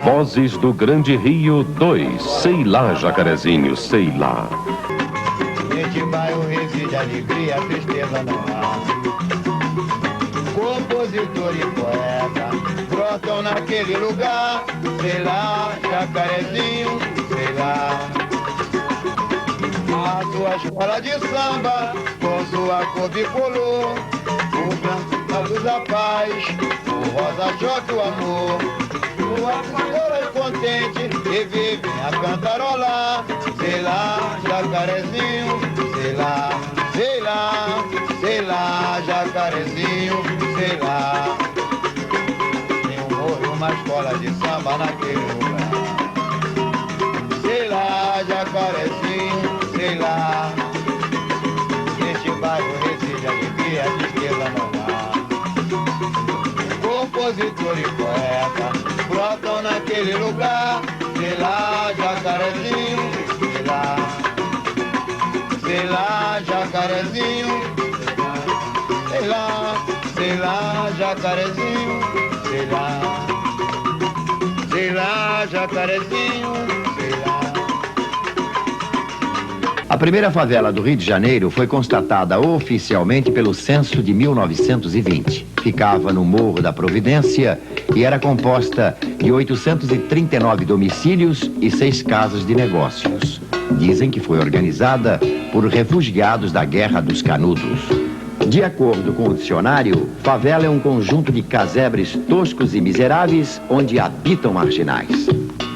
Vozes do Grande Rio 2, sei lá, Jacarezinho, sei lá. Neste bairro reside alegria, tristeza não há. Compositor e poeta brotam naquele lugar, sei lá, Jacarezinho, sei lá. A sua escola de samba, com sua cor bicolor, o branco, a luz, a paz, o rosa choque, o amor. Suas cantoras contentes que vivem a cantarolar, sei lá, Jacarezinho, sei lá, sei lá, sei lá, Jacarezinho, sei lá. Tem um morro, uma escola de samba naquele lugar. Sei lá, Jacarezinho, sei lá. Neste bairro reside alegria, tristeza não há. Compositor e poeta brotam naquele lugar, sei lá, Jacarezinho, sei lá. Sei lá, Jacarezinho, sei lá, Jacarezinho, sei lá. Sei lá, Jacarezinho, sei lá. A primeira favela do Rio de Janeiro foi constatada oficialmente pelo censo de 1920. Ficava no Morro da Providência e era composta de 839 domicílios e 6 casas de negócios. Dizem que foi organizada por refugiados da Guerra dos Canudos. De acordo com o dicionário, favela é um conjunto de casebres toscos e miseráveis onde habitam marginais.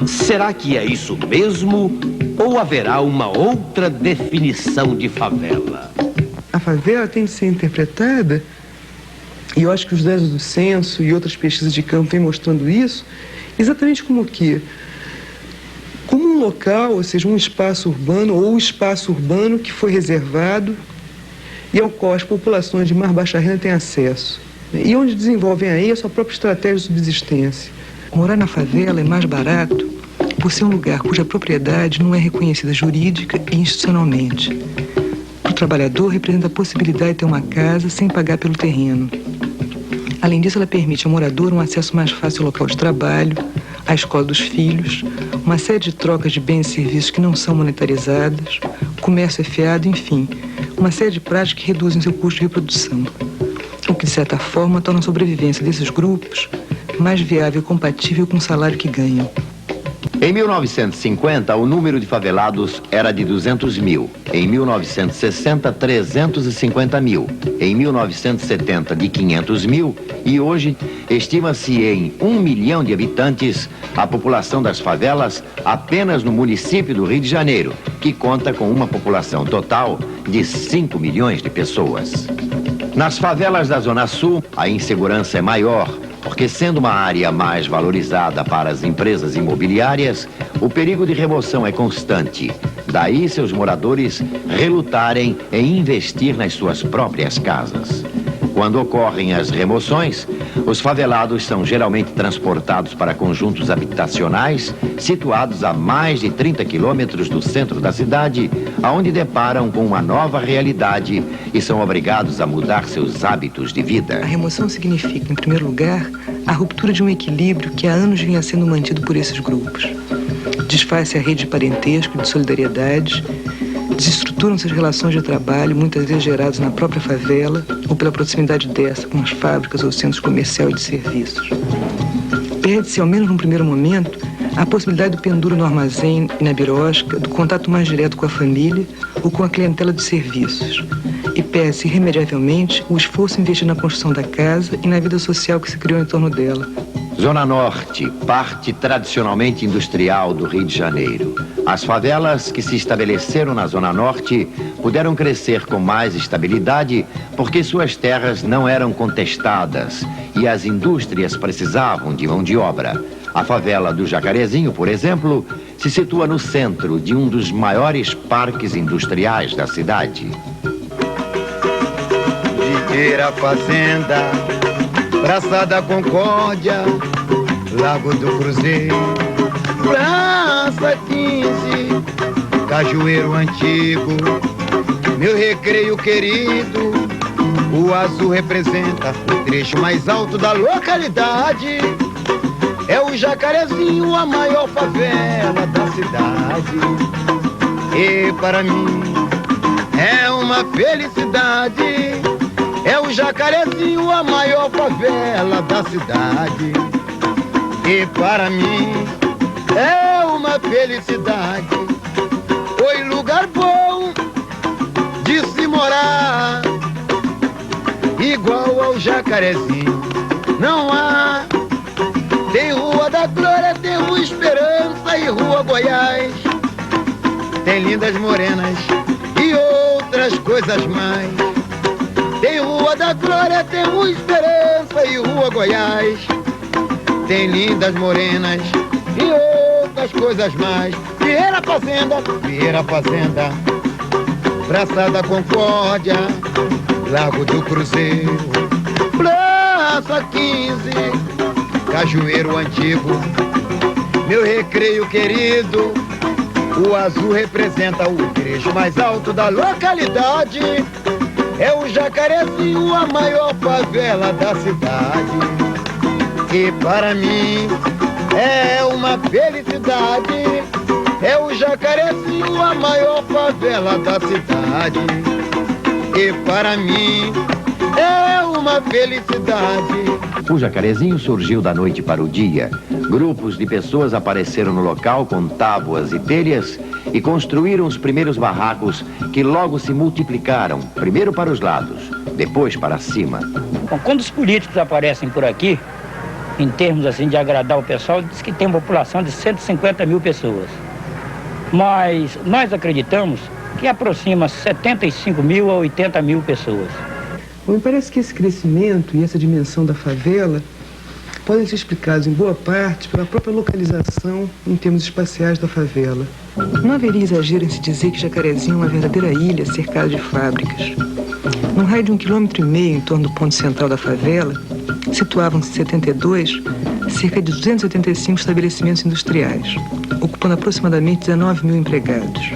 Será que é isso mesmo? Ou haverá uma outra definição de favela? A favela tem de ser interpretada, e eu acho que os dados do censo e outras pesquisas de campo vêm mostrando isso, exatamente como o quê? Como um local, ou seja, um espaço urbano ou espaço urbano que foi reservado e ao qual as populações de mais baixa renda têm acesso. E onde desenvolvem aí a sua própria estratégia de subsistência. Morar na favela é mais barato por ser um lugar cuja propriedade não é reconhecida jurídica e institucionalmente. Para o trabalhador, representa a possibilidade de ter uma casa sem pagar pelo terreno. Além disso, ela permite ao morador um acesso mais fácil ao local de trabalho, à escola dos filhos, uma série de trocas de bens e serviços que não são monetarizadas, comércio é fiado, enfim, uma série de práticas que reduzem seu custo de reprodução. O que, de certa forma, torna a sobrevivência desses grupos mais viável e compatível com o salário que ganham. Em 1950, o número de favelados era de 200 mil. Em 1960, 350 mil. Em 1970, de 500 mil. E hoje, estima-se em 1 milhão de habitantes a população das favelas apenas no município do Rio de Janeiro, que conta com uma população total de 5 milhões de pessoas. Nas favelas da Zona Sul, a insegurança é maior, porque sendo uma área mais valorizada para as empresas imobiliárias, o perigo de remoção é constante. Daí seus moradores relutarem em investir nas suas próprias casas. Quando ocorrem as remoções, os favelados são geralmente transportados para conjuntos habitacionais situados a mais de 30 quilômetros do centro da cidade, aonde deparam com uma nova realidade e são obrigados a mudar seus hábitos de vida. A remoção significa, em primeiro lugar, a ruptura de um equilíbrio que há anos vinha sendo mantido por esses grupos. Desfaz-se a rede de parentesco e de solidariedade, desestruturam-se as relações de trabalho, muitas vezes geradas na própria favela ou pela proximidade dessa com as fábricas ou centros comerciais e de serviços. Perde-se, ao menos num primeiro momento, a possibilidade do pendura no armazém e na birosca, do contato mais direto com a família ou com a clientela de serviços. E perde-se irremediavelmente o esforço investido na construção da casa e na vida social que se criou em torno dela. Zona Norte, parte tradicionalmente industrial do Rio de Janeiro. As favelas que se estabeleceram na Zona Norte puderam crescer com mais estabilidade porque suas terras não eram contestadas e as indústrias precisavam de mão de obra. A favela do Jacarezinho, por exemplo, se situa no centro de um dos maiores parques industriais da cidade. Figueira Fazenda, Praça da Concórdia, Lago do Cruzeiro, Praça 15, Cajueiro Antigo, meu recreio querido. O azul representa o trecho mais alto da localidade. É o Jacarezinho, a maior favela da cidade. E para mim é uma felicidade. É o Jacarezinho, a maior favela da cidade. E para mim é uma felicidade. Foi lugar bom de se morar, igual ao Jacarezinho não há. Tem Rua da Glória, tem Rua Esperança e Rua Goiás. Tem lindas morenas e outras coisas mais. Tem Rua da Glória, tem Rua Esperança e Rua Goiás. Tem lindas morenas e outras coisas mais. Vieira Fazenda, Praça da Concórdia, Lago do Cruzeiro, Praça 15, Cajueiro Antigo, meu recreio querido. O azul representa o trecho mais alto da localidade. É o Jacarezinho, a maior favela da cidade. E para mim é uma felicidade. É o Jacarezinho, a maior favela da cidade. E para mim é uma felicidade. O Jacarezinho surgiu da noite para o dia. Grupos de pessoas apareceram no local com tábuas e telhas e construíram os primeiros barracos que logo se multiplicaram, primeiro para os lados, depois para cima. Bom, quando os políticos aparecem por aqui, em termos assim de agradar o pessoal, diz que tem uma população de 150 mil pessoas. Mas nós acreditamos que aproxima 75 mil a 80 mil pessoas. Me parece que esse crescimento e essa dimensão da favela podem ser explicados em boa parte pela própria localização em termos espaciais da favela. Não haveria exagero em se dizer que Jacarezinho é uma verdadeira ilha cercada de fábricas. Num raio de 1,5 km em torno do ponto central da favela, situavam-se em 72 cerca de 285 estabelecimentos industriais, ocupando aproximadamente 19 mil empregados.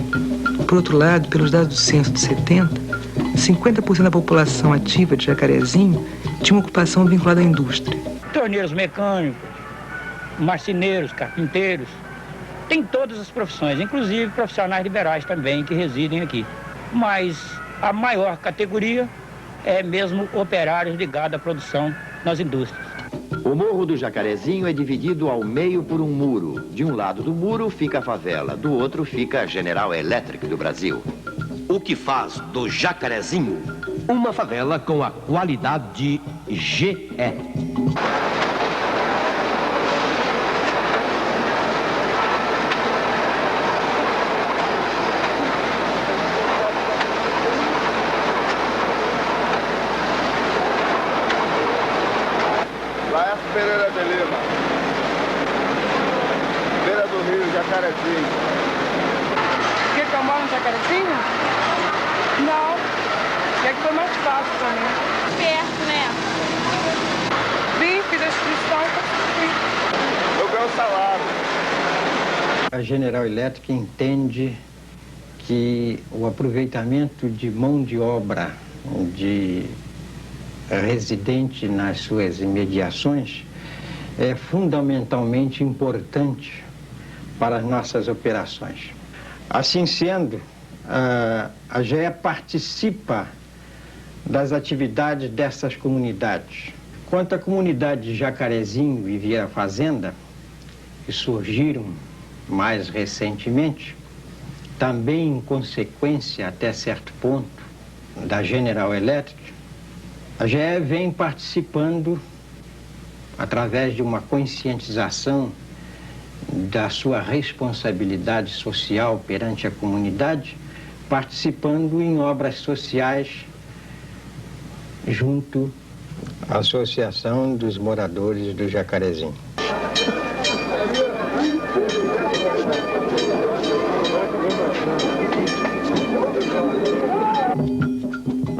Por outro lado, pelos dados do censo de 70, 50% da população ativa de Jacarezinho tinha uma ocupação vinculada à indústria. Torneiros mecânicos, marceneiros, carpinteiros, tem todas as profissões, inclusive profissionais liberais também que residem aqui. Mas a maior categoria é mesmo operários ligados à produção nas indústrias. O Morro do Jacarezinho é dividido ao meio por um muro. De um lado do muro fica a favela, do outro fica a General Electric do Brasil. O que faz do Jacarezinho uma favela com a qualidade GE. Laércio Pereira de Lima, Beira do Rio, Jacarezinho. Quer que eu moro no Jacarezinho? Não. É que foi mais fácil pra mim. Perto, né? Vim, fiz a inscrição e fui. Eu ganho salário. A General Electric entende que o aproveitamento de mão de obra de residente nas suas imediações é fundamentalmente importante para as nossas operações. Assim sendo, a GE participa das atividades dessas comunidades. Quanto à comunidade de Jacarezinho e Vieira Fazenda, que surgiram mais recentemente, também em consequência, até certo ponto, da General Electric, a GE vem participando, através de uma conscientização da sua responsabilidade social perante a comunidade, participando em obras sociais junto à Associação dos Moradores do Jacarezinho.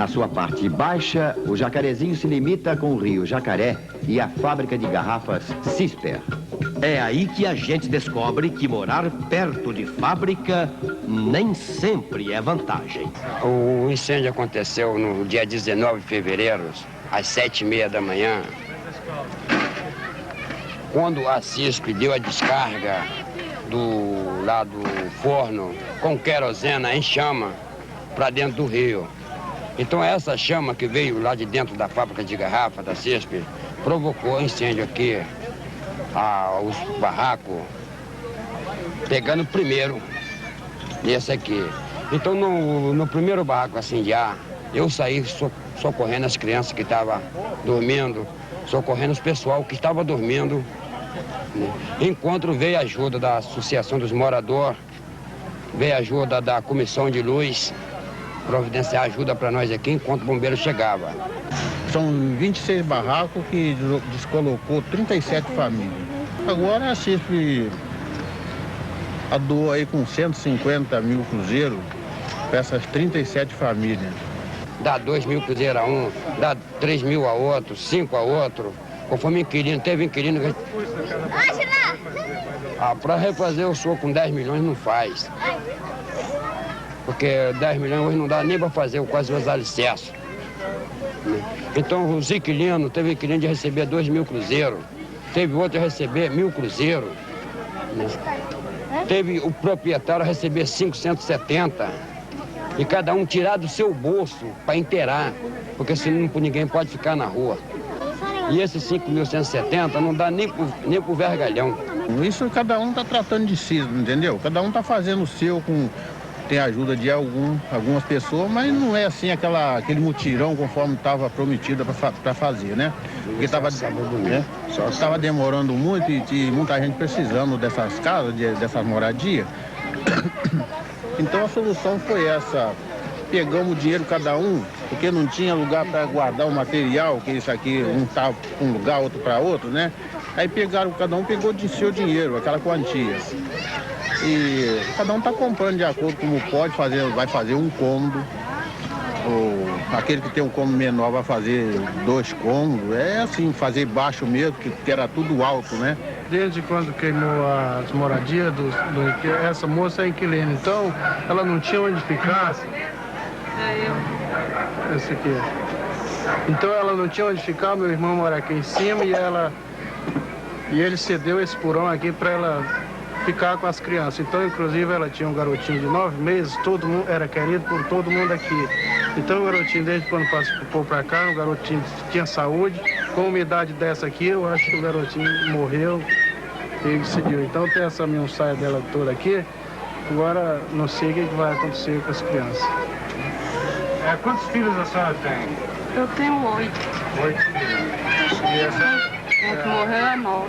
Na sua parte baixa, o Jacarezinho se limita com o rio Jacaré e a fábrica de garrafas Cisper. É aí que a gente descobre que morar perto de fábrica nem sempre é vantagem. O incêndio aconteceu no dia 19 de fevereiro, às 7h30 da manhã. Quando a Cispe deu a descarga lá do forno com querosena em chama para dentro do rio. Então essa chama que veio lá de dentro da fábrica de garrafa da Cispe provocou incêndio aqui, os barracos, pegando primeiro nesse aqui. Então no primeiro barraco a incendiar, eu saí socorrendo as crianças que estavam dormindo, socorrendo os pessoal que estava dormindo. Enquanto veio a ajuda da Associação dos Moradores, veio a ajuda da Comissão de Luz, providenciar ajuda para nós aqui enquanto o bombeiro chegava. São 26 barracos que descolocou 37 famílias. Agora a Cispe doou aí com 150 mil cruzeiros para essas 37 famílias. Dá 2 mil cruzeiros a um, dá 3 mil a outro, 5 a outro. Conforme inquilino, teve inquilino que... para refazer o senhor com 10 milhões não faz. Porque 10 milhões hoje não dá nem para fazer quase os alicerces. Então os inquilinos, teve inquilino de receber 2 mil cruzeiros, teve outro de receber 1.000 cruzeiros. Teve o proprietário a receber 570. E cada um tirar do seu bolso para inteirar, porque senão ninguém pode ficar na rua. E esses 5.170 não dá nem pro vergalhão. Isso cada um está tratando de si, entendeu? Cada um está fazendo o seu, tem a ajuda de algumas pessoas, mas não é assim aquele mutirão conforme estava prometido para fazer, né? Porque estava demorando muito e muita gente precisando dessas casas, dessas moradias. Então a solução foi essa. Pegamos o dinheiro cada um, porque não tinha lugar para guardar o material, que isso aqui um estava para um lugar, outro para outro, né? Aí cada um pegou de seu dinheiro, aquela quantia. E cada um está comprando de acordo como pode, vai fazer um cômodo. Ou aquele que tem um cômodo menor vai fazer 2 cômodos. É assim, fazer baixo mesmo, que era tudo alto, né? Desde quando queimou as moradias, essa moça é inquilina, então ela não tinha onde ficar. Esse aqui. Então ela não tinha onde ficar, meu irmão mora aqui em cima e ele cedeu esse porão aqui para ela ficar com as crianças. Então, inclusive, ela tinha um garotinho de 9 meses, todo mundo era querido por todo mundo aqui. Então o garotinho, desde quando passou para cá, o garotinho tinha saúde. Com uma idade dessa aqui, eu acho que o garotinho morreu e seguiu. Então tem essa mensagem dela toda aqui. Agora não sei o que vai acontecer com as crianças. Quantos filhos a senhora tem? Eu tenho 8. 8 filhos. E essa? O que morreu é 9.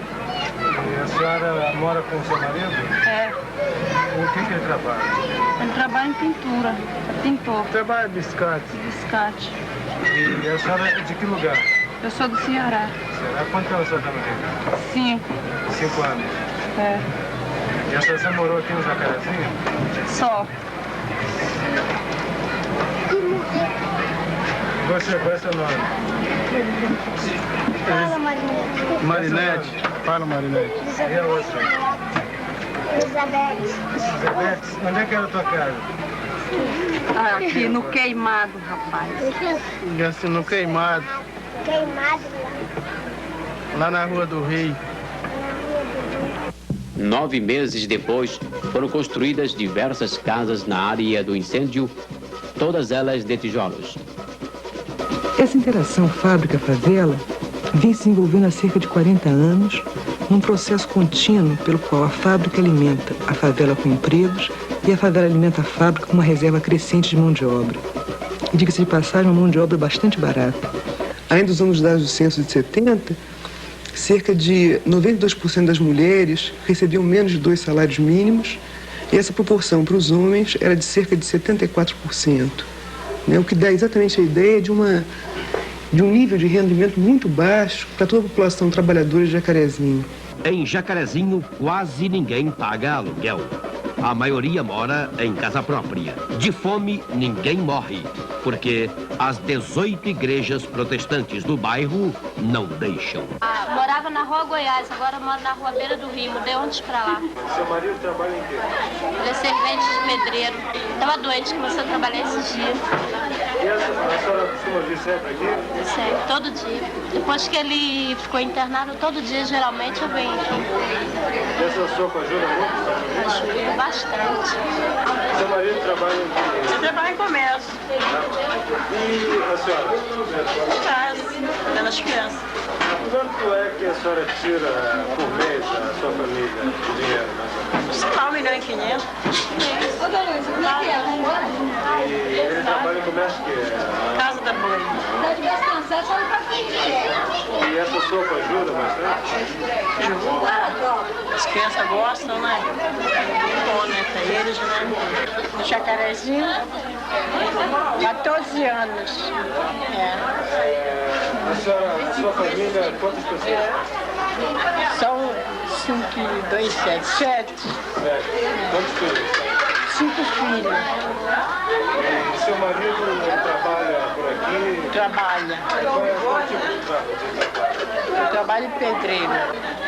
E a senhora mora com o seu marido? É. O que ele trabalha? Ele trabalha em pintura, é pintor. Trabalha em biscate. Biscate. E a senhora é de que lugar? Eu sou do Ceará. Ceará? Quanto tempo a senhora está no Rio? 5. 5 anos? É. E a senhora morou aqui no Jacarezinho? Só. Você, qual é seu nome? Fala, Marinete. Marinete. Fala, Marinete. E a outra? Elizabeth. Elizabeth, onde é que era a tua casa? Aqui no Queimado, rapaz. Assim, no Queimado. Queimado lá na Rua do Rio. 9 meses depois, foram construídas diversas casas na área do incêndio, todas elas de tijolos. Essa interação fábrica-favela vem se envolvendo há cerca de 40 anos num processo contínuo pelo qual a fábrica alimenta a favela com empregos e a favela alimenta a fábrica com uma reserva crescente de mão de obra. E diga-se de passagem, uma mão de obra bastante barata. Ainda usando os dados do censo de 70, cerca de 92% das mulheres recebiam menos de 2 salários mínimos e essa proporção para os homens era de cerca de 74%. O que dá exatamente a ideia de um nível de rendimento muito baixo para toda a população trabalhadora de Jacarezinho. Em Jacarezinho, quase ninguém paga aluguel. a maioria mora em casa própria. De fome, ninguém morre, porque as 18 igrejas protestantes do bairro não deixam. Morava na Rua Goiás, agora moro na Rua Beira do Rio, mudei ontem pra lá. Seu marido trabalha em quê? Ele é servente de pedreiro. Estava doente, começou a trabalhar esses dias. E a senhora costuma vir sempre aqui? Sempre, todo dia. Depois que ele ficou internado, todo dia, geralmente, eu venho aqui. E essa sopa ajuda muito? Ajuda bastante. Seu marido trabalha em quê? Eu trabalho em comércio. E a senhora? Em casa, cuidando das crianças. Quanto é que a senhora tira por mês da sua família de dinheiro, mais ou menos? Sei lá, 1,5 milhões. E ele trabalha em comércio que é? Casa da Boi. E essa sopa ajuda bastante? Ajuda. As crianças gostam, né? Bom, né? Pra eles, né? No Jacarezinho, 14 anos. A sua família, quantas pessoas? São 5, 2, 7. 7. Quantos filhos? 5 filhos. E seu marido trabalha por aqui? Trabalha. Qual tipo de trabalho? Eu trabalho em pedreiro.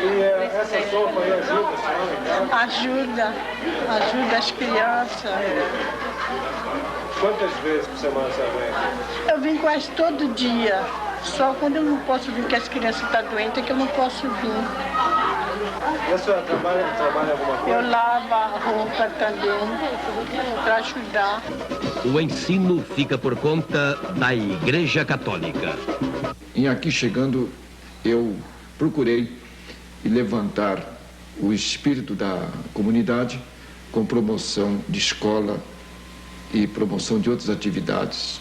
E essa sopa aí ajuda a senhora? Ajuda. Ajuda as crianças. Quantas vezes por semana você vem? Eu vim quase todo dia. Só quando eu não posso vir, que as crianças estão doentes, é que eu não posso vir. E a senhora trabalha alguma coisa? Eu lavo a roupa também, para ajudar. O ensino fica por conta da Igreja Católica. E aqui chegando, eu procurei levantar o espírito da comunidade com promoção de escola e promoção de outras atividades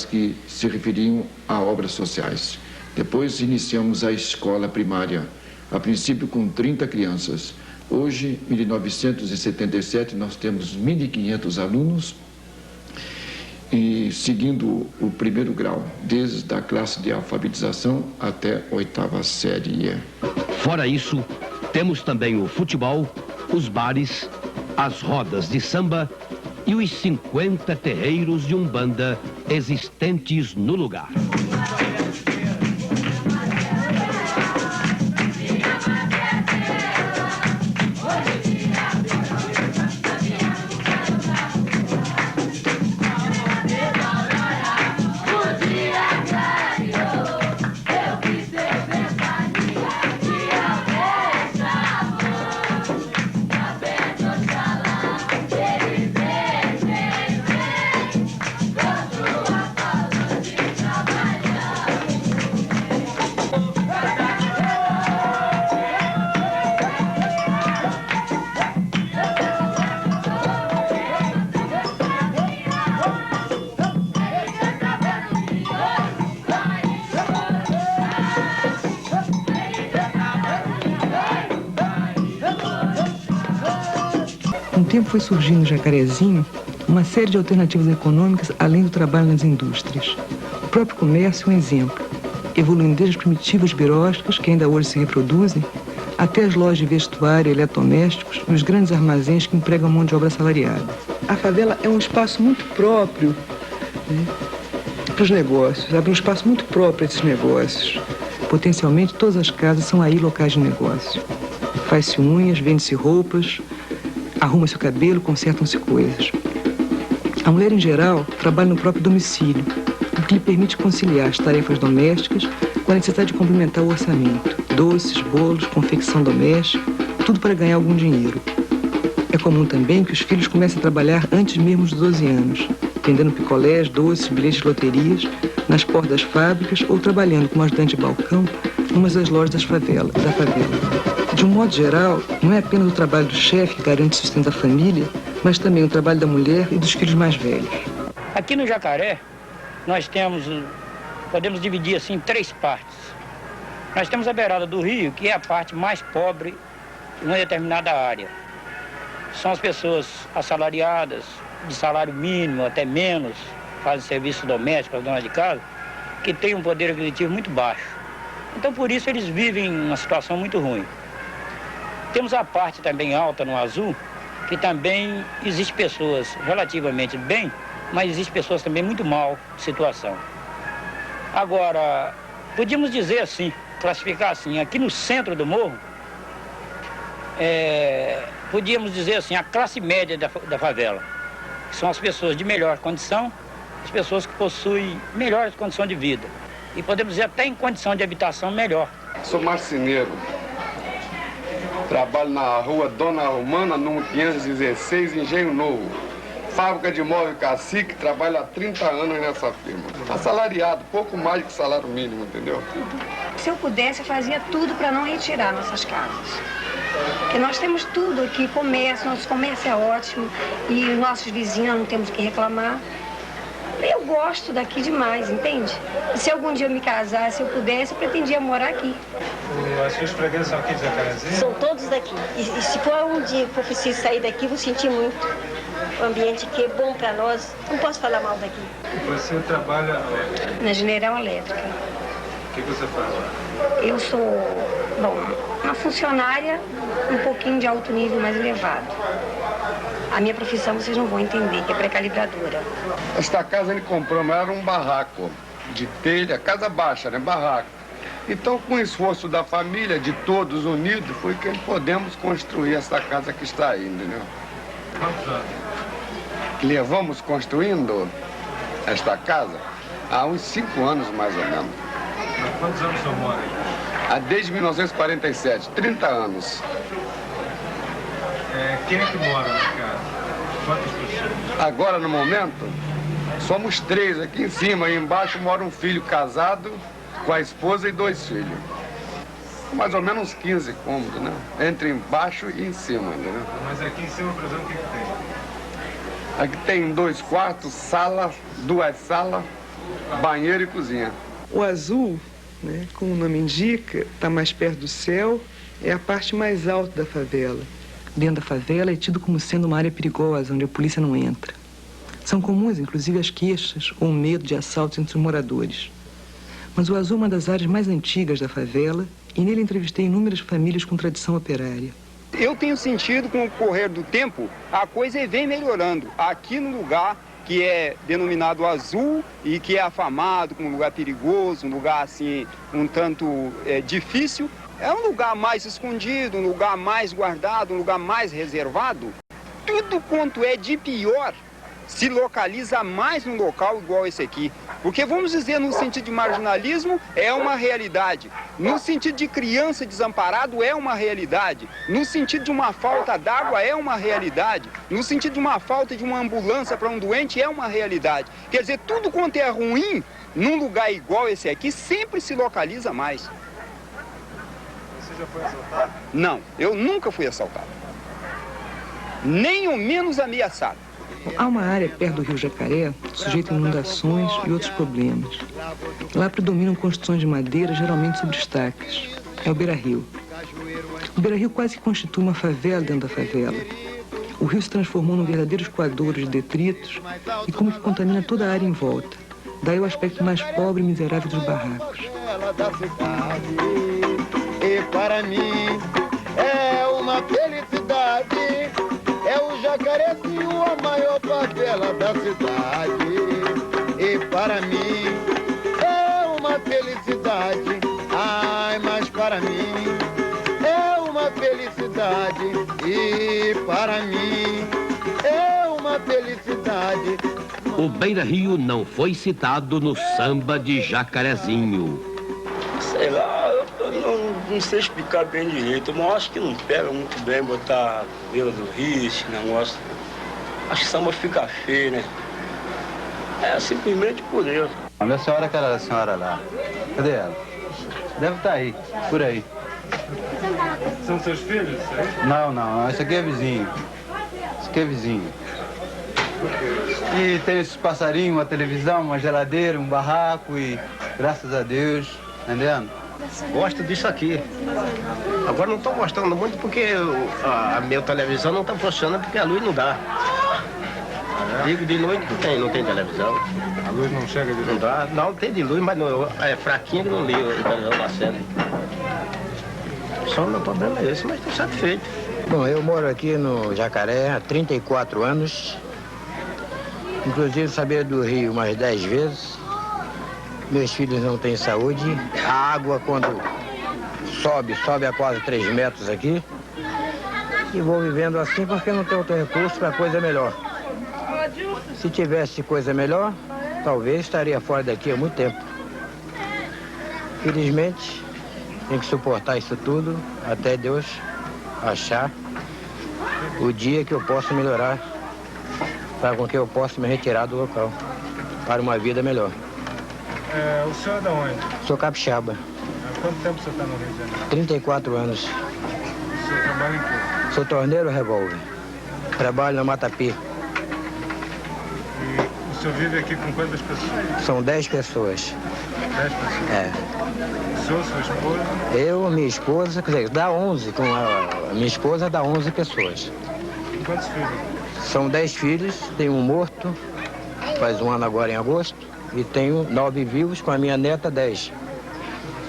que se referiam a obras sociais. Depois iniciamos a escola primária, a princípio com 30 crianças. Hoje, em 1977, nós temos 1.500 alunos e seguindo o primeiro grau, desde a classe de alfabetização até a 8ª série. Fora isso, temos também o futebol, os bares, as rodas de samba e os 50 terreiros de umbanda existentes no lugar. Com o tempo foi surgindo no Jacarezinho uma série de alternativas econômicas além do trabalho nas indústrias. O próprio comércio é um exemplo, evoluindo desde as primitivas biroscas, que ainda hoje se reproduzem, até as lojas de vestuário, eletrodomésticos e os grandes armazéns que empregam mão de obra assalariada. A favela é um espaço muito próprio, né, para os negócios, abre um espaço muito próprio para esses negócios. Potencialmente, todas as casas são aí locais de negócio. Faz-se unhas, vende-se roupas, arruma-se o cabelo, consertam-se coisas. A mulher, em geral, trabalha no próprio domicílio, o que lhe permite conciliar as tarefas domésticas com a necessidade de complementar o orçamento. Doces, bolos, confecção doméstica, tudo para ganhar algum dinheiro. É comum também que os filhos comecem a trabalhar antes mesmo dos 12 anos, vendendo picolés, doces, bilhetes de loterias, nas portas das fábricas ou trabalhando como ajudante de balcão em uma das lojas da favela. De um modo geral, não é apenas o trabalho do chefe que garante o sustento da família, mas também o trabalho da mulher e dos filhos mais velhos. Aqui no Jacaré, nós podemos dividir assim em 3 partes. Nós temos a beirada do rio, que é a parte mais pobre de uma determinada área. São as pessoas assalariadas, de salário mínimo até menos, fazem serviço doméstico, as donas de casa, que têm um poder aquisitivo muito baixo. Então, por isso, eles vivem uma situação muito ruim. Temos a parte também alta no azul, que também existem pessoas relativamente bem, mas existem pessoas também muito mal de situação. Agora, podíamos dizer assim, classificar assim, aqui no centro do morro, podíamos dizer assim, a classe média da favela, que são as pessoas de melhor condição, as pessoas que possuem melhores condições de vida. E podemos dizer até em condição de habitação melhor. Sou marceneiro. Trabalho na rua Dona Romana, número 516, Engenho Novo. Fábrica de móvel Cacique, trabalho há 30 anos nessa firma. Assalariado, pouco mais que salário mínimo, entendeu? Se eu pudesse, eu fazia tudo para não retirar nossas casas. Porque nós temos tudo aqui, comércio, nosso comércio é ótimo e os nossos vizinhos não temos o que reclamar. Eu gosto daqui demais, entende? E se algum dia eu me casar, se eu pudesse, eu pretendia morar aqui. As suas freguesas são aqui de Jacarezinho? São todos daqui. E se for um dia que for preciso sair daqui, vou sentir muito. O ambiente aqui é bom para nós. Não posso falar mal daqui. Você trabalha na General Elétrica. O que você faz lá? Eu sou, uma funcionária um pouquinho de alto nível mais elevado. A minha profissão vocês não vão entender, que é pré-calibradora. Esta casa ele comprou, mas era um barraco de telha, casa baixa, né? Barraco. Então, com o esforço da família, de todos unidos, foi que podemos construir essa casa que está aí, entendeu? Quantos anos? Levamos construindo esta casa há uns 5 anos, mais ou menos. Mas quantos anos o senhor mora aí? Desde 1947, 30 anos. Quem é que mora na casa? Quantas pessoas? Agora, no momento, somos 3 aqui em cima. E embaixo mora um filho casado com a esposa e 2 filhos. Mais ou menos uns 15 cômodos, né? Entre embaixo e em cima, entendeu? Mas aqui em cima, por exemplo, o que tem? Aqui tem 2 quartos, sala, 2 salas, banheiro e cozinha. O azul, né, como o nome indica, está mais perto do céu, é a parte mais alta da favela. Dentro da favela é tido como sendo uma área perigosa, onde a polícia não entra. São comuns, inclusive, as queixas ou o medo de assaltos entre os moradores. Mas o azul é uma das áreas mais antigas da favela e nele entrevistei inúmeras famílias com tradição operária. Eu tenho sentido, com o correr do tempo, a coisa vem melhorando. Aqui no lugar que é denominado azul e que é afamado como um lugar perigoso, um lugar assim, um tanto difícil, é um lugar mais escondido, um lugar mais guardado, um lugar mais reservado. Tudo quanto é de pior se localiza mais num local igual esse aqui. Porque, vamos dizer, no sentido de marginalismo, é uma realidade. No sentido de criança desamparado, é uma realidade. No sentido de uma falta d'água, é uma realidade. No sentido de uma falta de uma ambulância para um doente, é uma realidade. Quer dizer, tudo quanto é ruim, num lugar igual esse aqui, sempre se localiza mais. Você já foi assaltado? Não, eu nunca fui assaltado. Nem ao menos ameaçado. Há uma área perto do Rio Jacaré, sujeita a inundações e outros problemas. Lá predominam construções de madeira, geralmente sobre estacas. É o Beira-Rio. O Beira-Rio quase que constitui uma favela dentro da favela. O rio se transformou num verdadeiro escoadouro de detritos e como que contamina toda a área em volta. Daí o aspecto mais pobre e miserável dos barracos. E para mim é uma felicidade. É o Jacarezinho, a maior favela da cidade. E para mim é uma felicidade. Ai, mas para mim é uma felicidade. E para mim é uma felicidade. O Beira-Rio não foi citado no samba de Jacarezinho. Sei lá, eu não sei explicar bem direito, mas acho que não pega muito bem botar beira do rio, esse negócio. Acho que samba fica feio, né? É simplesmente por Deus. A minha senhora, aquela senhora lá, cadê ela? Deve estar aí, por aí. São seus filhos? Não, esse aqui é vizinho. Esse aqui é vizinho. E tem esses passarinhos, uma televisão, uma geladeira, um barraco e graças a Deus, entendendo? Gosto disso aqui. Agora não estou gostando muito porque a minha televisão não está funcionando porque a luz não dá. Ligo de noite não tem televisão. A luz não chega de luz? Não dá. Não, tem de luz, mas não, é fraquinho que não liga a televisão da cena. Só o meu problema é esse, mas estou satisfeito. Bom, eu moro aqui no Jacaré há 34 anos. Inclusive sabia do Rio umas 10 vezes. Meus filhos não têm saúde. A água, quando sobe a quase 3 metros aqui. E vou vivendo assim porque não tenho outro recurso para coisa melhor. Se tivesse coisa melhor, talvez estaria fora daqui há muito tempo. Felizmente, tem que suportar isso tudo até Deus achar o dia que eu possa melhorar, para com que eu possa me retirar do local, para uma vida melhor. O senhor é de onde? Sou capixaba. Há quanto tempo você está no Rio de Janeiro? 34 anos. O senhor trabalha em quê? Sou torneiro revólver. Trabalho na Matapi. E o senhor vive aqui com quantas pessoas? São 10 pessoas. 10 pessoas? É. O senhor, sua esposa? Eu, minha esposa, quer dizer, dá 11. Com a minha esposa dá 11 pessoas. E quantos filhos? São 10 filhos, tenho um morto, faz um ano agora em agosto, e tenho 9 vivos, com a minha neta 10.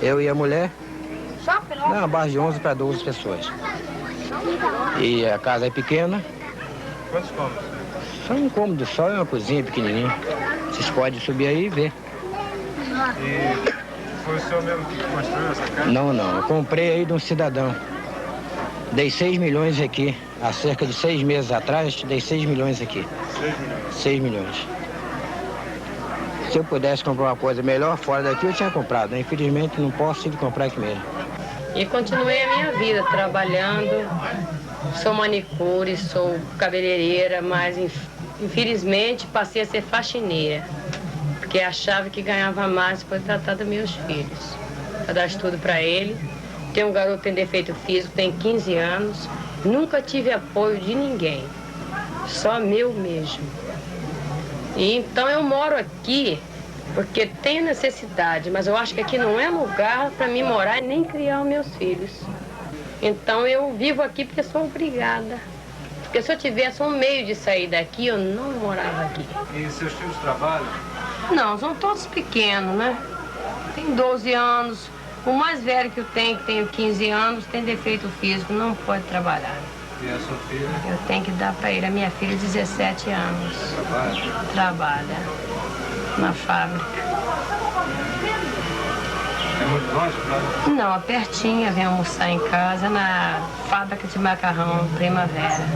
Eu e a mulher, na base de 11 para 12 pessoas. E a casa é pequena. Quantos cômodos? Só um cômodo só e uma cozinha pequenininha. Vocês podem subir aí e ver. E foi o senhor mesmo que construiu essa casa? Não, eu comprei aí de um cidadão. Dei 6 milhões aqui. Há cerca de 6 meses atrás, dei 6 milhões aqui. 6 milhões? 6 milhões. Se eu pudesse comprar uma coisa melhor fora daqui, eu tinha comprado. Infelizmente, não posso ir comprar aqui mesmo. E continuei a minha vida trabalhando. Sou manicure, sou cabeleireira, mas infelizmente passei a ser faxineira. Porque achava que ganhava mais para tratar dos meus filhos. Para dar estudo para ele. Tem um garoto que tem defeito físico, tem 15 anos. Nunca tive apoio de ninguém. Só meu mesmo. E então eu moro aqui porque tenho necessidade, mas eu acho que aqui não é lugar para mim morar e nem criar os meus filhos. Então eu vivo aqui porque sou obrigada. Porque se eu tivesse um meio de sair daqui, eu não morava aqui. E seus filhos trabalham? Não, são todos pequenos, né? Tem 12 anos. O mais velho que eu tenho, que tenho 15 anos, tem defeito físico, não pode trabalhar. E a sua filha? Eu tenho que dar para ele. A minha filha, 17 anos. Trabalha? Trabalha na fábrica. É muito longe, claro? Não, é pertinho, vem almoçar em casa, na fábrica de macarrão Primavera.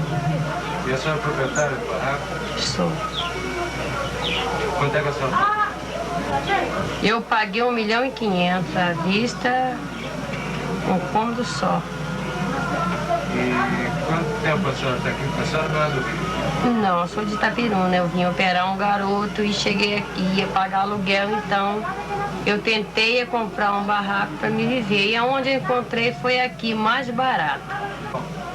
E a senhora é proprietária do barraco? Sou. Quanto é que a senhora... Eu paguei 1.500.000 à vista, um cômodo só. E quanto tempo a senhora está aqui? A senhora não é do Rio? Não, eu sou de Itapiruna. Eu vim operar um garoto e cheguei aqui, ia pagar aluguel, então eu tentei comprar um barraco para me viver. E aonde eu encontrei foi aqui, mais barato.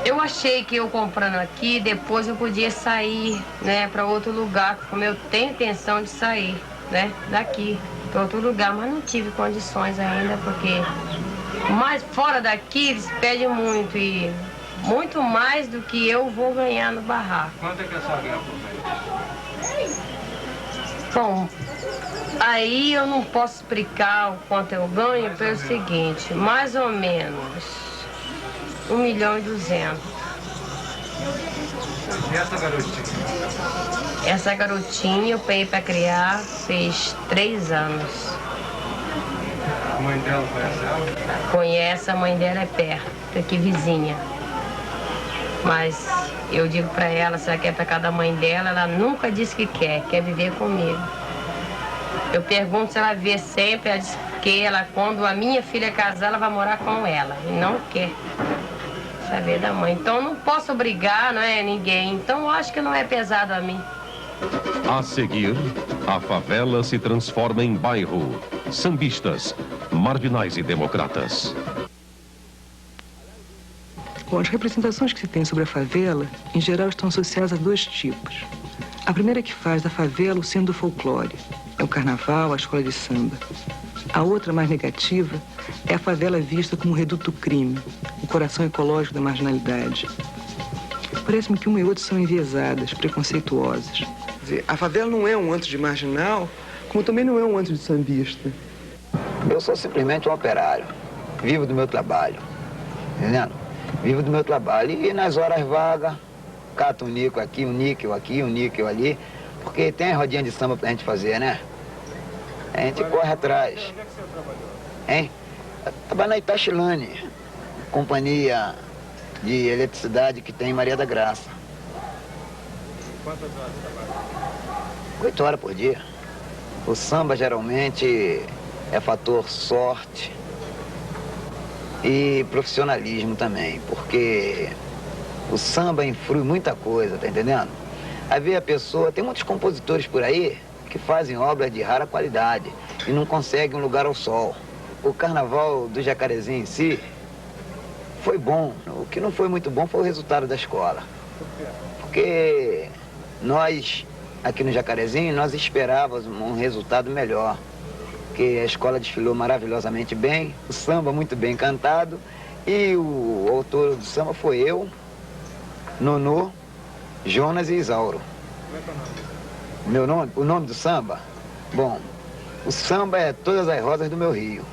Eu achei que eu comprando aqui, depois eu podia sair, né, para outro lugar, como eu tenho intenção de sair, né, daqui para outro lugar, mas não tive condições ainda, porque mais fora daqui eles pedem muito e muito mais do que eu vou ganhar no barraco. Quanto é que a senhora ganha por mês? Bom, aí eu não posso explicar o quanto eu ganho pelo seguinte, mais ou menos 1.200.000. E essa garotinha? Essa garotinha eu peguei para criar, fez 3 anos. A mãe dela conhece ela? Conhece, a mãe dela é perto, aqui vizinha. Mas eu digo para ela, se ela quer para cada mãe dela, ela nunca disse que quer viver comigo. Eu pergunto se ela vê sempre, ela diz que ela, quando a minha filha casar, ela vai morar com ela. E não quer saber da mãe. Então eu não posso obrigar, não é, ninguém. Então eu acho que não é pesado a mim. A seguir, a favela se transforma em bairro. Sambistas, marginais e democratas. Bom, as representações que se tem sobre a favela, em geral, estão associadas a 2 tipos. A primeira que faz da favela o centro do folclore. É o carnaval, a escola de samba. A outra, mais negativa, é a favela vista como um reduto do crime, o coração ecológico da marginalidade. Parece-me que uma e outra são enviesadas, preconceituosas. Quer dizer, a favela não é um antro de marginal, como também não é um antro de sambista. Eu sou simplesmente um operário, vivo do meu trabalho, entendendo? Vivo do meu trabalho. E nas horas vagas, cato um níquel aqui, um níquel aqui, um níquel ali. Porque tem rodinha de samba pra gente fazer, né? A gente corre atrás. Hein? Eu trabalho na Itaxilane, companhia de eletricidade que tem em Maria da Graça. Quantas horas de trabalho? 8 horas por dia. O samba geralmente é fator sorte e profissionalismo também, porque o samba influi muita coisa, tá entendendo? Aí vê a pessoa, tem muitos compositores por aí que fazem obras de rara qualidade e não conseguem um lugar ao sol. O carnaval do Jacarezinho em si foi bom. O que não foi muito bom foi o resultado da escola. Porque nós, aqui no Jacarezinho, nós esperávamos um resultado melhor. Porque a escola desfilou maravilhosamente bem, o samba muito bem cantado, e o autor do samba foi eu, Nonô, Jonas e Isauro. Como é que é o nome? Meu nome? O nome do samba? Bom, o samba é Todas as Rosas do Meu Rio.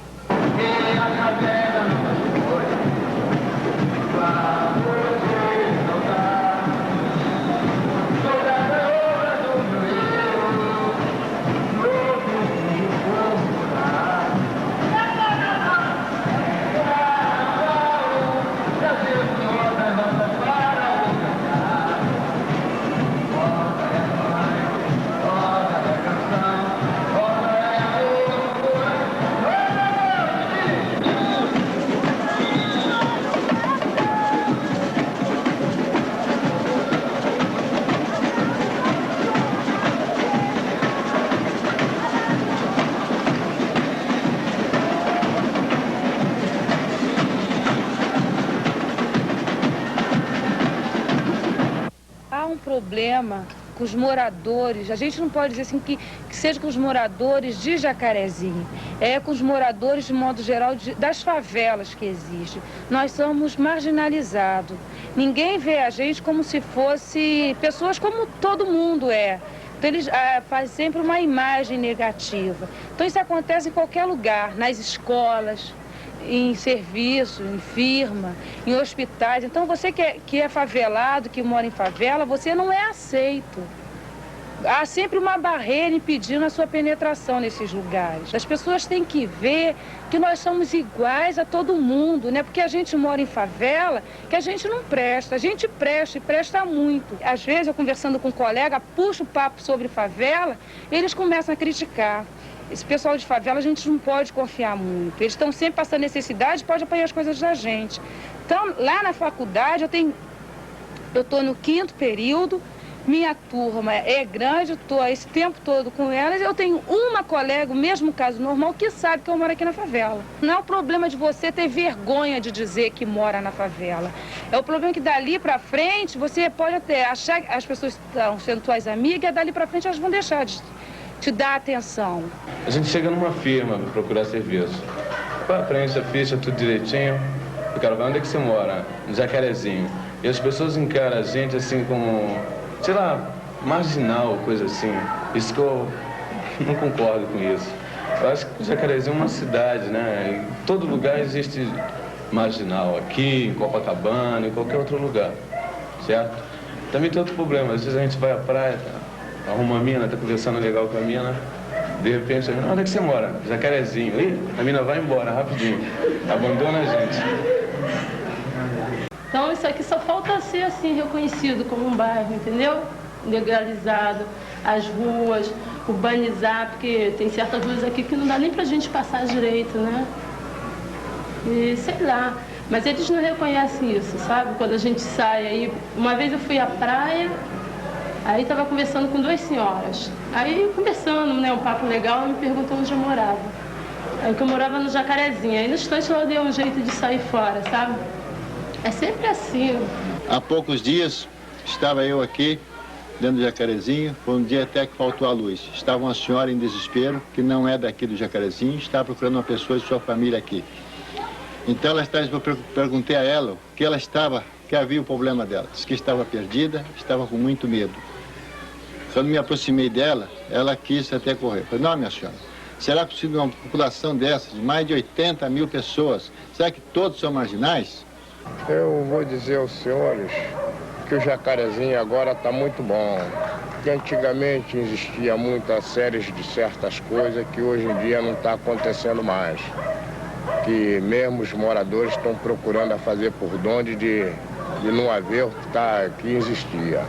Problema com os moradores, a gente não pode dizer assim que seja com os moradores de Jacarezinho, é com os moradores de modo geral das favelas que existem. Nós somos marginalizados, ninguém vê a gente como se fosse pessoas como todo mundo é. Então eles fazem sempre uma imagem negativa. Então isso acontece em qualquer lugar, nas escolas, em serviço, em firma, em hospitais. Então você que é favelado, que mora em favela, você não é aceito. Há sempre uma barreira impedindo a sua penetração nesses lugares. As pessoas têm que ver que nós somos iguais a todo mundo, né? Porque a gente mora em favela, que a gente não presta. A gente presta e presta muito. Às vezes eu conversando com um colega, puxo o papo sobre favela, eles começam a criticar. Esse pessoal de favela a gente não pode confiar muito. Eles estão sempre passando necessidade, pode apanhar as coisas da gente. Então, lá na faculdade, eu estou no 5º período, minha turma é grande, estou esse tempo todo com elas. Eu tenho uma colega, o mesmo caso normal, que sabe que eu moro aqui na favela. Não é o problema de você ter vergonha de dizer que mora na favela. É o problema que dali para frente, você pode até achar que as pessoas estão sendo tuas amigas, e dali para frente elas vão deixar de te dar atenção. A gente chega numa firma para procurar serviço. Preenche a ficha, tudo direitinho. O cara vai, onde é que você mora? No Jacarezinho. E as pessoas encaram a gente assim como, sei lá, marginal, coisa assim. Isso que eu não concordo com isso. Eu acho que o Jacarezinho é uma cidade, né? Em todo lugar existe marginal. Aqui, em Copacabana, em qualquer outro lugar. Certo? Também tem outro problema. Às vezes a gente vai à praia, arruma uma mina, tá conversando legal com a mina, de repente, onde é que você mora? Jacarezinho. Ih, a mina vai embora rapidinho, abandona a gente. Então isso aqui só falta ser assim reconhecido como um bairro, entendeu? Legalizado, as ruas, urbanizar, porque tem certas ruas aqui que não dá nem pra gente passar direito, né? E sei lá, mas eles não reconhecem isso, sabe? Quando a gente sai aí, uma vez eu fui à praia, aí estava conversando com 2 senhoras. Aí, conversando, né, um papo legal, ela me perguntou onde eu morava. Aí que eu morava no Jacarezinho. Aí, no instante, ela deu um jeito de sair fora, sabe? É sempre assim. Há poucos dias, estava eu aqui, dentro do Jacarezinho. Foi um dia até que faltou a luz. Estava uma senhora em desespero, que não é daqui do Jacarezinho, estava procurando uma pessoa de sua família aqui. Então, eu perguntei a ela o que ela estava, que havia o problema dela. Disse que estava perdida, estava com muito medo. Quando me aproximei dela, ela quis até correr. Falei, não, minha senhora, será possível uma população dessa, de mais de 80 mil pessoas, será que todos são marginais? Eu vou dizer aos senhores que o Jacarezinho agora está muito bom. Que antigamente existia muitas séries de certas coisas que hoje em dia não está acontecendo mais. Que mesmo os moradores estão procurando a fazer por onde de não haver o que existia.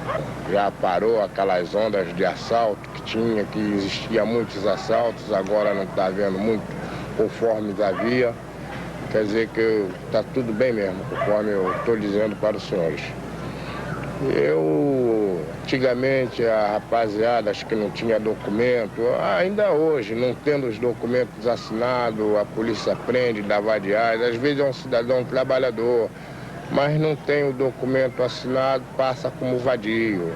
Já parou aquelas ondas de assalto que existia muitos assaltos, agora não está havendo muito conforme havia. Quer dizer que está tudo bem mesmo, conforme eu estou dizendo para os senhores. Antigamente, a rapaziada, acho que não tinha documento, ainda hoje, não tendo os documentos assinados, a polícia prende, dá vadiagem. Às vezes é um cidadão trabalhador, mas não tem o documento assinado, passa como vadio.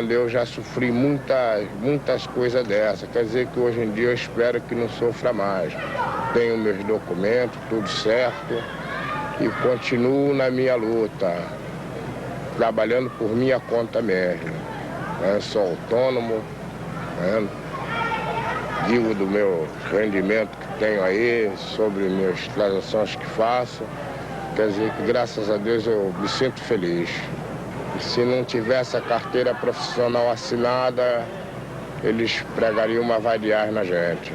Eu já sofri muitas coisas dessas. Quer dizer que hoje em dia eu espero que não sofra mais. Tenho meus documentos, tudo certo, e continuo na minha luta, trabalhando por minha conta mesmo. Sou autônomo, vivo do meu rendimento que tenho aí, sobre minhas transações que faço. Quer dizer que, graças a Deus, eu me sinto feliz. E se não tivesse a carteira profissional assinada, eles pregariam uma vadiagem na gente.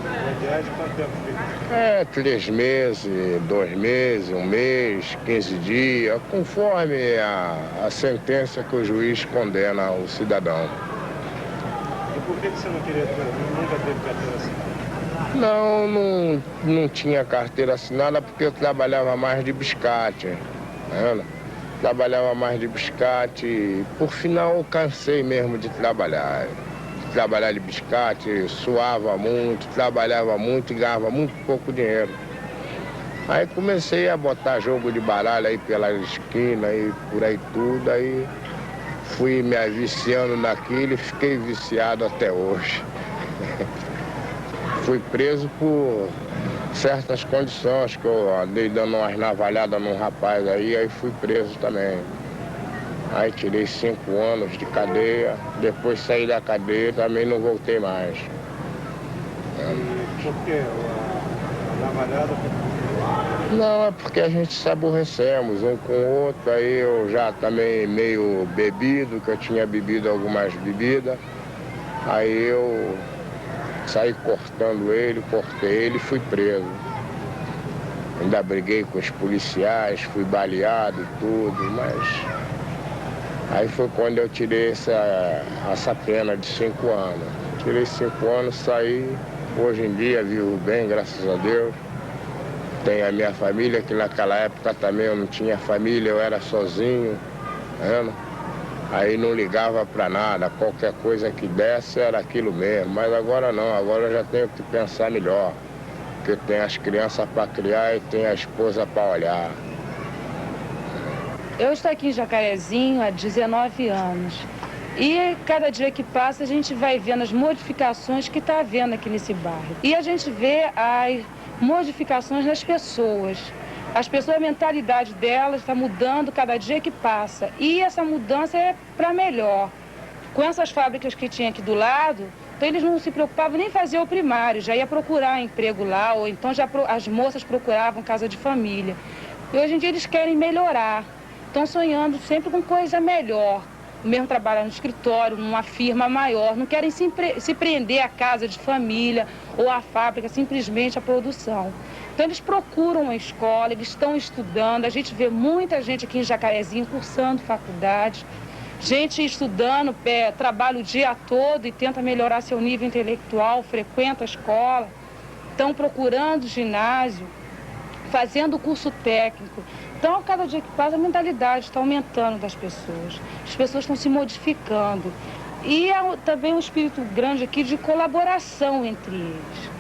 Vadiagem quanto tempo fica? 3 meses, 2 meses, 1 mês, 15 dias, conforme a sentença que o juiz condena o cidadão. E por que você não queria ter? Nunca teve carteira assinada? Não tinha carteira assinada porque eu trabalhava mais de biscate. Trabalhava mais de biscate e, por final, eu cansei mesmo de trabalhar. Trabalhar de biscate, suava muito, trabalhava muito e ganhava muito pouco dinheiro. Aí comecei a botar jogo de baralho aí pela esquina e por aí tudo, aí fui me viciando naquilo e fiquei viciado até hoje. Fui preso por certas condições, que eu andei dando umas navalhadas num rapaz aí fui preso também. Aí tirei 5 anos de cadeia, depois saí da cadeia também não voltei mais. E por que a navalhada? Não, é porque a gente se aborrecemos um com o outro, aí eu já também meio bebido, que eu tinha bebido algumas bebidas, aí eu saí cortando ele, cortei ele e fui preso. Ainda briguei com os policiais, fui baleado e tudo, mas aí foi quando eu tirei essa pena de 5 anos. Tirei 5 anos, saí, hoje em dia vivo bem, graças a Deus. Tenho a minha família, que naquela época também eu não tinha família, eu era sozinho, Aí não ligava para nada, qualquer coisa que desse era aquilo mesmo. Mas agora não, agora eu já tenho que pensar melhor. Porque eu tenho as crianças para criar e tenho a esposa para olhar. Eu estou aqui em Jacarezinho há 19 anos. E cada dia que passa a gente vai vendo as modificações que está havendo aqui nesse bairro. E a gente vê as modificações nas pessoas. As pessoas, a mentalidade delas está mudando cada dia que passa. E essa mudança é para melhor. Com essas fábricas que tinha aqui do lado, então eles não se preocupavam nem em fazer o primário, já ia procurar emprego lá, ou então as moças procuravam casa de família. E hoje em dia eles querem melhorar. Estão sonhando sempre com coisa melhor. Mesmo trabalhar no escritório, numa firma maior. Não querem se prender à casa de família ou à fábrica, simplesmente à produção. Então eles procuram a escola, eles estão estudando. A gente vê muita gente aqui em Jacarezinho cursando faculdade. Gente estudando, trabalha o dia todo e tenta melhorar seu nível intelectual, frequenta a escola. Estão procurando ginásio, fazendo curso técnico. Então, a cada dia que passa, a mentalidade está aumentando das pessoas. As pessoas estão se modificando. E também um espírito grande aqui de colaboração entre eles.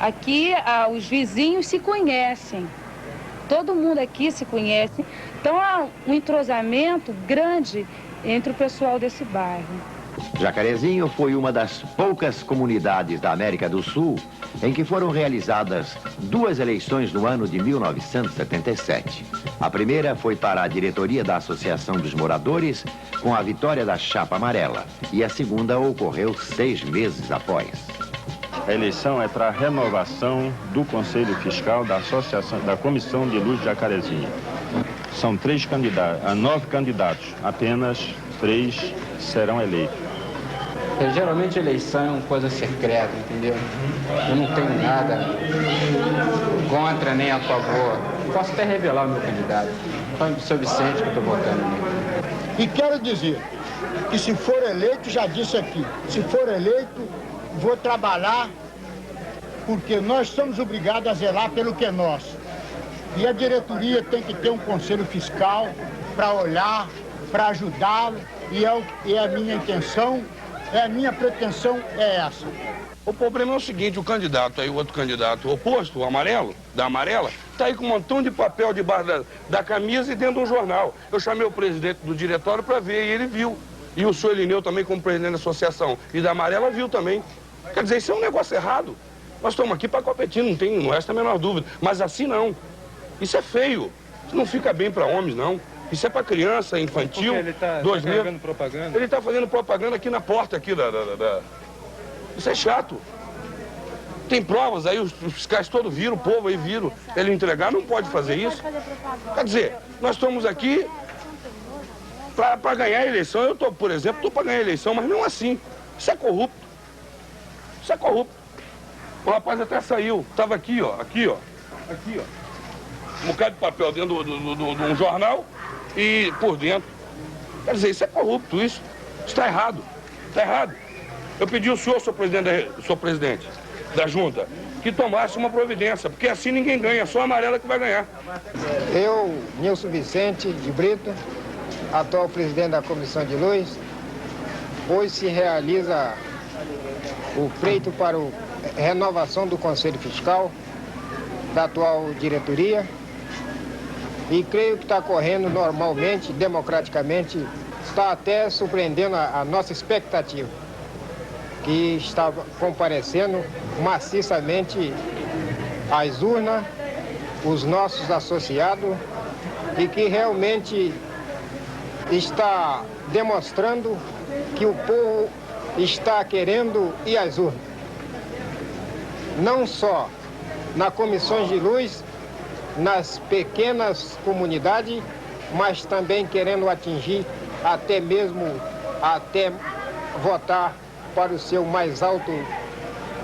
Aqui, os vizinhos se conhecem. Todo mundo aqui se conhece. Então, há um entrosamento grande entre o pessoal desse bairro. Jacarezinho foi uma das poucas comunidades da América do Sul em que foram realizadas 2 eleições no ano de 1977. A primeira foi para a diretoria da Associação dos Moradores, com a vitória da Chapa Amarela, e a segunda ocorreu 6 meses após. A eleição é para a renovação do Conselho Fiscal da Associação da Comissão de Luz de Jacarezinho. são 9 candidatos, apenas 3 serão eleitos. Geralmente eleição é uma coisa secreta, entendeu? Eu não tenho nada contra nem a favor. Posso até revelar o meu candidato. Foi o seu Vicente que eu estou votando nele. E quero dizer que se for eleito, já disse aqui, se for eleito, vou trabalhar porque nós somos obrigados a zelar pelo que é nosso. E a diretoria tem que ter um conselho fiscal para olhar, para ajudá-lo, e é a minha intenção. A minha pretensão é essa. O problema é o seguinte, o candidato aí, o outro candidato oposto, o amarelo, da amarela, está aí com um montão de papel debaixo da camisa e dentro de um jornal. Eu chamei o presidente do diretório para ver e ele viu. E o senhor Elineu também, como presidente da associação e da amarela, viu também. Quer dizer, isso é um negócio errado. Nós estamos aqui para competir, não resta a menor dúvida. Mas assim não. Isso é feio. Isso não fica bem para homens, não. Isso é para criança, infantil. Porque ele está fazendo propaganda? Ele está fazendo propaganda aqui na porta aqui Isso é chato. Tem provas aí, os fiscais todos viram, o povo aí viram. Ele entregar não pode fazer isso. Quer dizer, nós estamos aqui para ganhar a eleição. Eu, por exemplo, estou para ganhar a eleição, mas não assim. Isso é corrupto. Isso é corrupto. O rapaz até saiu. Estava aqui, ó. Aqui, ó. Um bocado de papel dentro de um jornal. E por dentro. Quer dizer, isso é corrupto, isso. Está errado. Está errado. Eu pedi ao senhor, senhor presidente da junta, que tomasse uma providência, porque assim ninguém ganha, só a amarela que vai ganhar. Eu, Nilson Vicente de Brito, atual presidente da Comissão de Luz, hoje se realiza o pleito para a renovação do Conselho Fiscal da atual diretoria. E creio que está correndo normalmente, democraticamente, está até surpreendendo a nossa expectativa, que está comparecendo maciçamente às urnas, os nossos associados, e que realmente está demonstrando que o povo está querendo ir às urnas. Não só na comissões de luz, nas pequenas comunidades, mas também querendo atingir até votar para o seu mais alto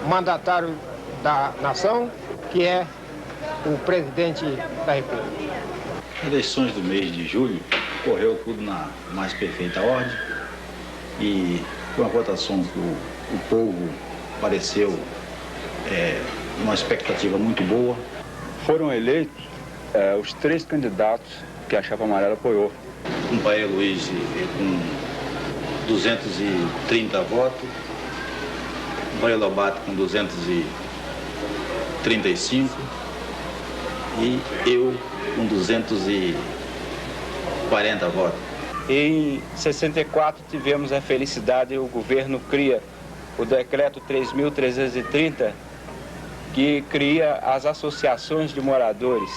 mandatário da nação, que é o presidente da República. Eleições do mês de julho, correu tudo na mais perfeita ordem e foi uma votação que o povo pareceu uma expectativa muito boa. Foram eleitos os 3 candidatos que a chapa amarela apoiou. Um Bahia Luiz com 230 votos, um Bahia Lobato com 235 e eu com 240 votos. Em 64 tivemos a felicidade, o governo cria o decreto 3.330, que cria as associações de moradores.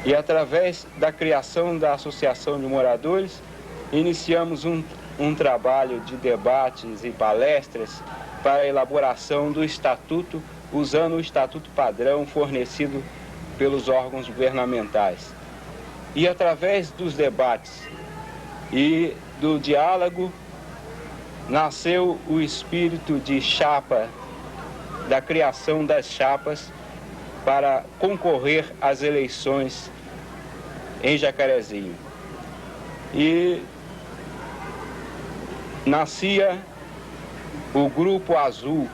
E através da criação da associação de moradores, iniciamos um trabalho de debates e palestras para a elaboração do estatuto, usando o estatuto padrão fornecido pelos órgãos governamentais. E através dos debates e do diálogo, nasceu o espírito de chapa, da criação das chapas para concorrer às eleições em Jacarezinho. E nascia o Grupo Azul,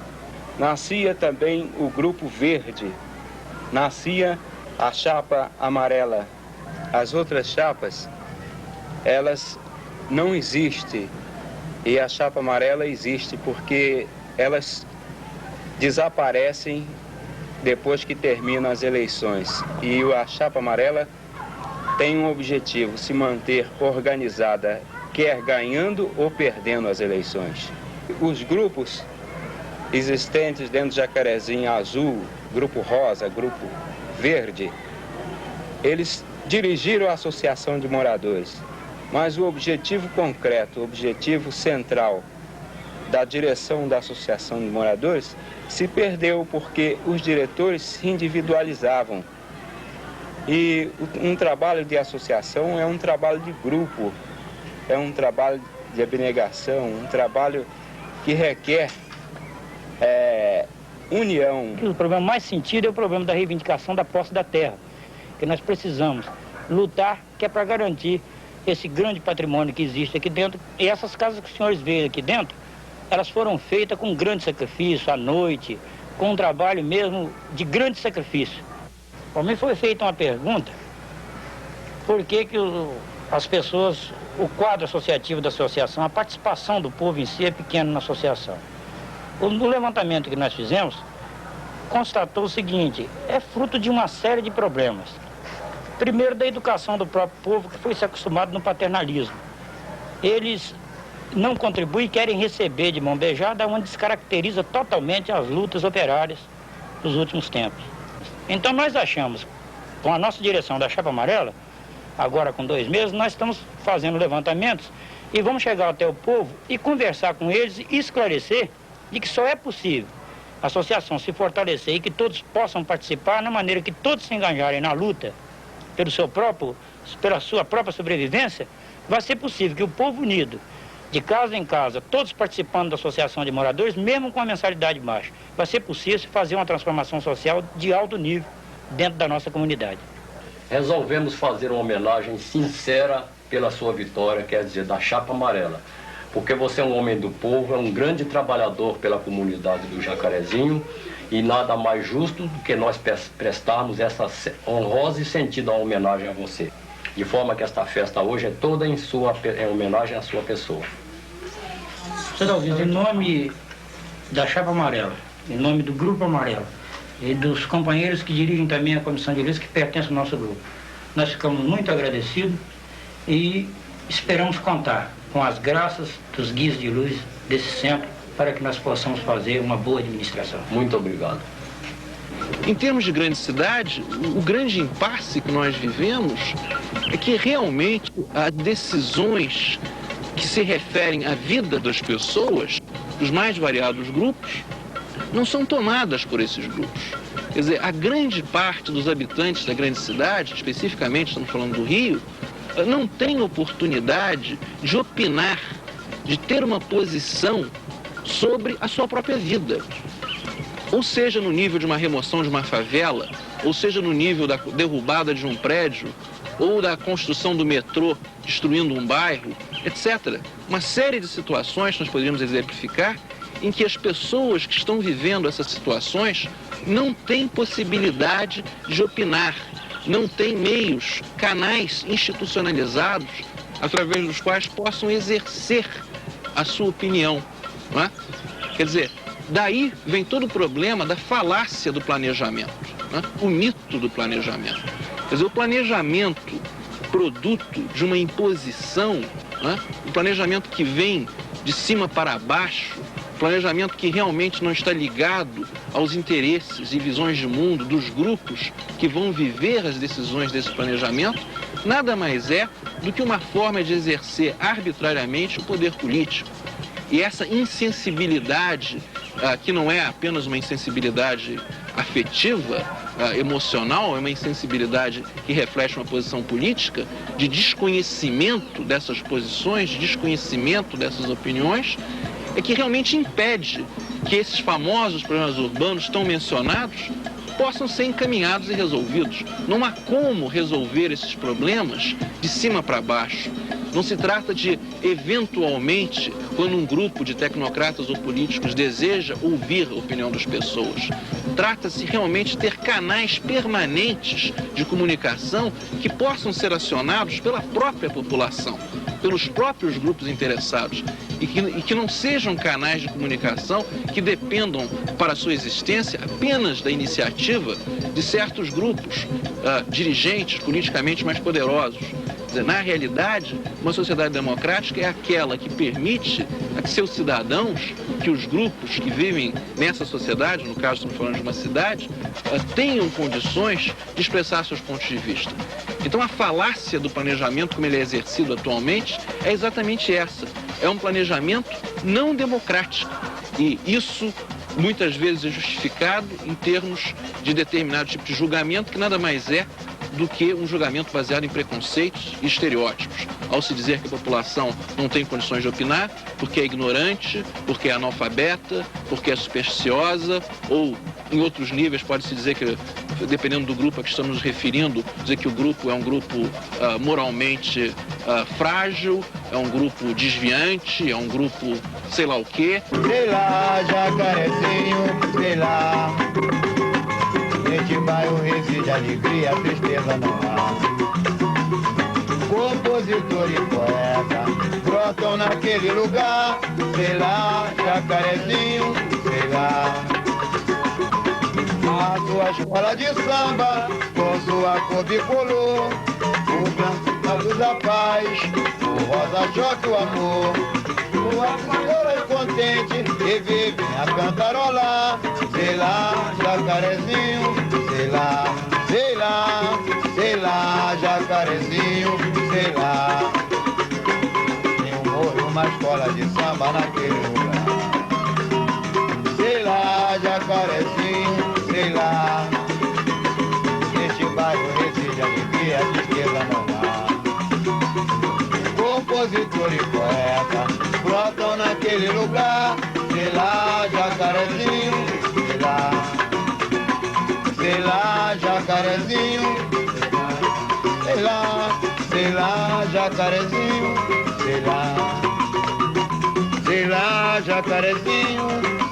nascia também o Grupo Verde, nascia a chapa amarela. As outras chapas, elas não existem, e a chapa amarela existe porque elas desaparecem depois que terminam as eleições. E a chapa amarela tem um objetivo, se manter organizada, quer ganhando ou perdendo as eleições. Os grupos existentes dentro do Jacarezinho, Azul, Grupo Rosa, Grupo Verde, eles dirigiram a Associação de Moradores. Mas o objetivo concreto, o objetivo central da direção da Associação de Moradores se perdeu porque os diretores se individualizavam. E um trabalho de associação é um trabalho de grupo, é um trabalho de abnegação, um trabalho que requer união. O problema mais sentido é o problema da reivindicação da posse da terra, que nós precisamos lutar, que é para garantir esse grande patrimônio que existe aqui dentro. E essas casas que os senhores veem aqui dentro, elas foram feitas com grande sacrifício, à noite, com um trabalho mesmo de grande sacrifício. Para mim foi feita uma pergunta, por que as pessoas, o quadro associativo da associação, a participação do povo em si é pequena na associação. No levantamento que nós fizemos, constatou o seguinte, é fruto de uma série de problemas. Primeiro, da educação do próprio povo, que foi se acostumado no paternalismo. Eles não contribuem e querem receber de mão beijada, onde descaracteriza totalmente as lutas operárias dos últimos tempos. Então nós achamos, com a nossa direção da Chapa Amarela, agora com 2 meses, nós estamos fazendo levantamentos e vamos chegar até o povo e conversar com eles e esclarecer de que só é possível a associação se fortalecer e que todos possam participar na maneira que todos se engajarem na luta pela sua própria sobrevivência, vai ser possível que o povo unido, de casa em casa, todos participando da associação de moradores, mesmo com a mensalidade baixa, vai ser possível fazer uma transformação social de alto nível dentro da nossa comunidade. Resolvemos fazer uma homenagem sincera pela sua vitória, quer dizer, da Chapa Amarela. Porque você é um homem do povo, é um grande trabalhador pela comunidade do Jacarezinho e nada mais justo do que nós prestarmos essa honrosa e sentida homenagem a você. De forma que esta festa hoje é toda em homenagem à sua pessoa. Senhor Alviso, em nome da Chapa Amarela, em nome do Grupo Amarelo e dos companheiros que dirigem também a Comissão de Leis que pertence ao nosso grupo, nós ficamos muito agradecidos e esperamos contar com as graças dos guias de luz desse centro para que nós possamos fazer uma boa administração. Muito obrigado. Em termos de grande cidade, o grande impasse que nós vivemos é que realmente há decisões que se referem à vida das pessoas, dos mais variados grupos, não são tomadas por esses grupos. Quer dizer, a grande parte dos habitantes da grande cidade, especificamente estamos falando do Rio, não tem oportunidade de opinar, de ter uma posição sobre a sua própria vida. Ou seja, no nível de uma remoção de uma favela, ou seja, no nível da derrubada de um prédio, ou da construção do metrô destruindo um bairro, etc. Uma série de situações nós poderíamos exemplificar em que as pessoas que estão vivendo essas situações não têm possibilidade de opinar, não têm meios, canais institucionalizados através dos quais possam exercer a sua opinião, não é? Quer dizer, daí vem todo o problema da falácia do planejamento, não é? O mito do planejamento. Quer dizer, o planejamento produto de uma imposição, não é? O planejamento que vem de cima para baixo, planejamento que realmente não está ligado aos interesses e visões de mundo dos grupos que vão viver as decisões desse planejamento, nada mais é do que uma forma de exercer arbitrariamente o poder político. E essa insensibilidade, que não é apenas uma insensibilidade afetiva, emocional, é uma insensibilidade que reflete uma posição política de desconhecimento dessas posições, de desconhecimento dessas opiniões, é que realmente impede que esses famosos problemas urbanos tão mencionados possam ser encaminhados e resolvidos. Não há como resolver esses problemas de cima para baixo. Não se trata de, eventualmente, quando um grupo de tecnocratas ou políticos deseja ouvir a opinião das pessoas. Trata-se realmente de ter canais permanentes de comunicação que possam ser acionados pela própria população, pelos próprios grupos interessados, e que não sejam canais de comunicação que dependam para a sua existência apenas da iniciativa de certos grupos dirigentes politicamente mais poderosos. Na realidade, uma sociedade democrática é aquela que permite a que seus cidadãos, que os grupos que vivem nessa sociedade, no caso estamos falando de uma cidade, tenham condições de expressar seus pontos de vista. Então a falácia do planejamento como ele é exercido atualmente é exatamente essa. É um planejamento não democrático. E isso muitas vezes é justificado em termos de determinado tipo de julgamento que nada mais é do que um julgamento baseado em preconceitos e estereótipos. Ao se dizer que a população não tem condições de opinar porque é ignorante, porque é analfabeta, porque é supersticiosa, ou em outros níveis pode-se dizer que, dependendo do grupo a que estamos nos referindo, dizer que o grupo é um grupo moralmente frágil, é um grupo desviante, é um grupo sei lá o quê. Sei lá, Jacarezinho, sei lá. Neste bairro reside alegria, tristeza não há. Compositor e poeta brotam naquele lugar. Sei lá, Jacarezinho, sei lá. A sua escola de samba, com sua cor bicolor, o branco, a luz da paz, o rosa choque, o amor. O apanhador é contente e vive a cantarolar. Sei lá, Jacarezinho, sei lá, sei lá, sei lá, Jacarezinho, sei lá. Tem um morro, uma escola de samba naquele lugar. Sei lá, Jacarezinho, sei lá. Neste bairro reside alegria, tristeza não há. Compositor e poeta brotam naquele lugar. Sei lá, Jacarezinho, sei lá. Sei lá, Jacarezinho, sei lá. Sei lá, Jacarezinho, sei lá. Sei lá, Jacarezinho.